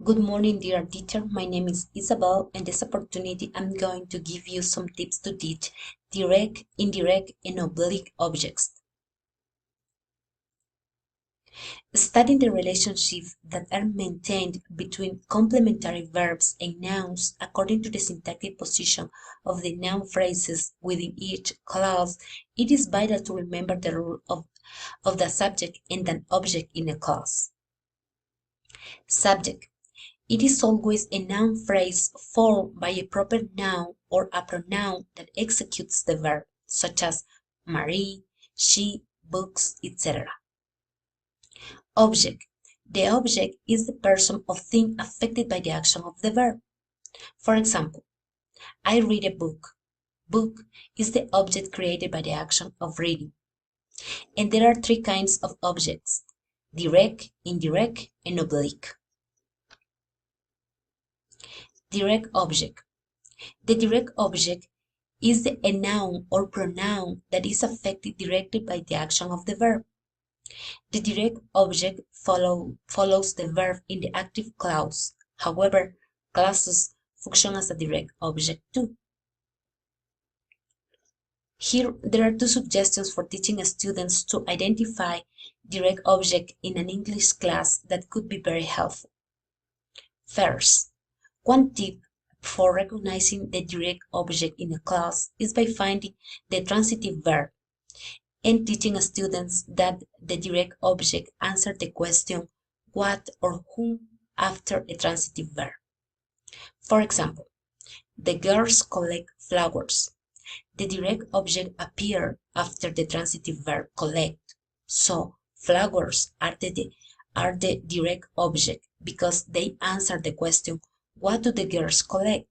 Good morning, dear teacher. My name is Isabel, and this opportunity I'm going to give you some tips to teach direct, indirect, and oblique objects. Studying the relationships that are maintained between complementary verbs and nouns according to the syntactic position of the noun phrases within each clause, it is vital to remember the role of the subject and an object in a clause. Subject. It is always a noun phrase formed by a proper noun or a pronoun that executes the verb, such as Marie, she, books, etc. Object. The object is the person or thing affected by the action of the verb. For example, I read a book. Book is the object created by the action of reading. And there are three kinds of objects: direct, indirect, and oblique. Direct object. The direct object is a noun or pronoun that is affected directly by the action of the verb. The direct object follows the verb in the active clause. However, clauses function as a direct object too. Here, there are two suggestions for teaching students to identify direct object in an English class that could be very helpful. First, one tip for recognizing the direct object in a clause is by finding the transitive verb and teaching students that the direct object answers the question what or whom after a transitive verb. For example, the girls collect flowers. The direct object appears after the transitive verb collect. So flowers are the direct object because they answer the question what do the girls collect?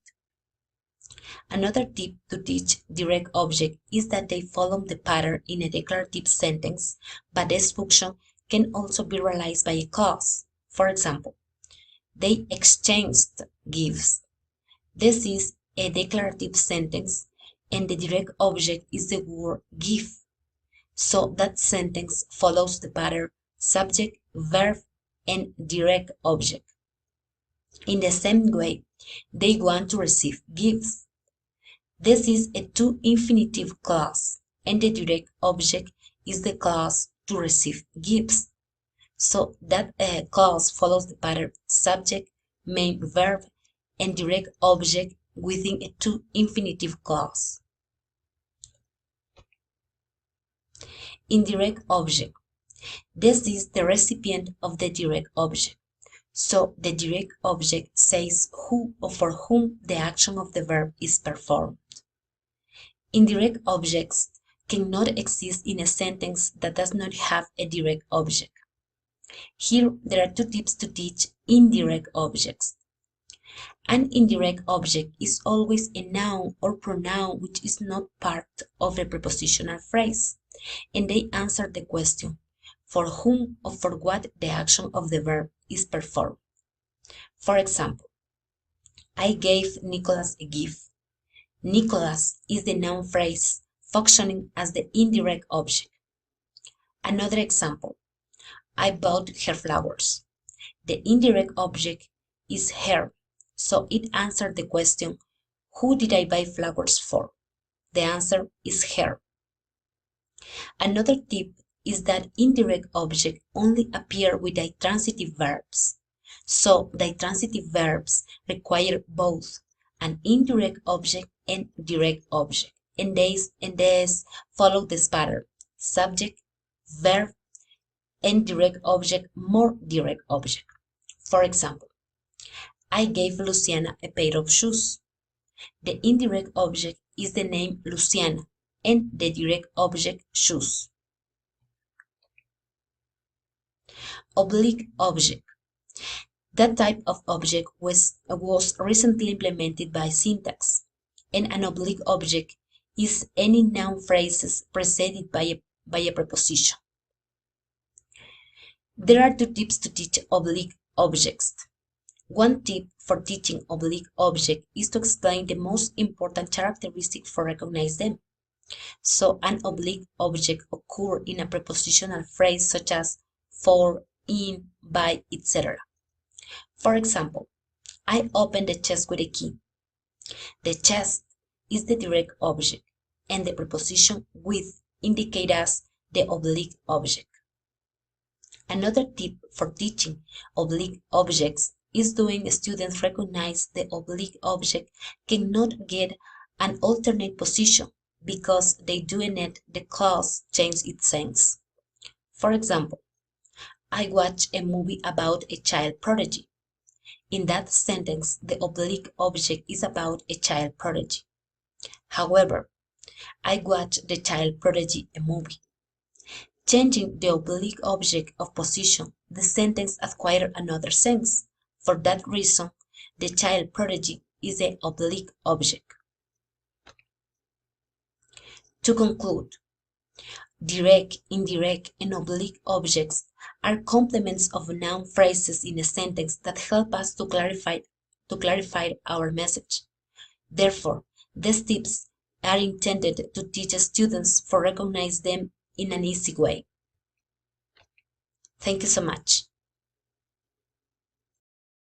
Another tip to teach direct object is that they follow the pattern in a declarative sentence, but this function can also be realized by a clause. For example, they exchanged gifts. This is a declarative sentence, and the direct object is the word give. So that sentence follows the pattern subject, verb, and direct object. In the same way, they want to receive gifts. This is a to infinitive clause, and the direct object is the clause to receive gifts. So that clause follows the pattern subject, main verb, and direct object within a to infinitive clause. Indirect object. This is the recipient of the direct object. So the direct object says who or for whom the action of the verb is performed. Indirect objects cannot exist in a sentence that does not have a direct object. Here, there are two tips to teach indirect objects. An indirect object is always a noun or pronoun which is not part of a prepositional phrase, and they answer the question for whom or for what the action of the verb is performed. For example, I gave Nicholas a gift. Nicholas is the noun phrase functioning as the indirect object. Another example, I bought her flowers. The indirect object is her, so it answered the question, who did I buy flowers for? The answer is her. Another tip is that indirect objects only appear with intransitive verbs. So the intransitive verbs require both an indirect object and direct object, and these follow this pattern: subject, verb, and direct object, more direct object. For example, I gave Luciana a pair of shoes. The indirect object is the name Luciana, and the direct object shoes. Oblique object. That type of object was recently implemented by syntax, and an oblique object is any noun phrases preceded by a preposition. There are two tips to teach oblique objects. One tip for teaching oblique object is to explain the most important characteristic for recognize them. So an oblique object occurs in a prepositional phrase such as for, in, by, etc. For example, I open the chest with a key. The chest is the direct object, and the preposition with indicate us the oblique object. Another tip for teaching oblique objects is doing students recognize the oblique object cannot get an alternate position because they doing it the clause change its sense. For example, I watch a movie about a child prodigy. In that sentence, the oblique object is about a child prodigy. However, I watch the child prodigy a movie. Changing the oblique object of position, the sentence acquires another sense. For that reason, the child prodigy is the oblique object. To conclude, direct, indirect, and oblique objects are complements of noun phrases in a sentence that help us to clarify our message. Therefore, these tips are intended to teach students to recognize them in an easy way. Thank you so much.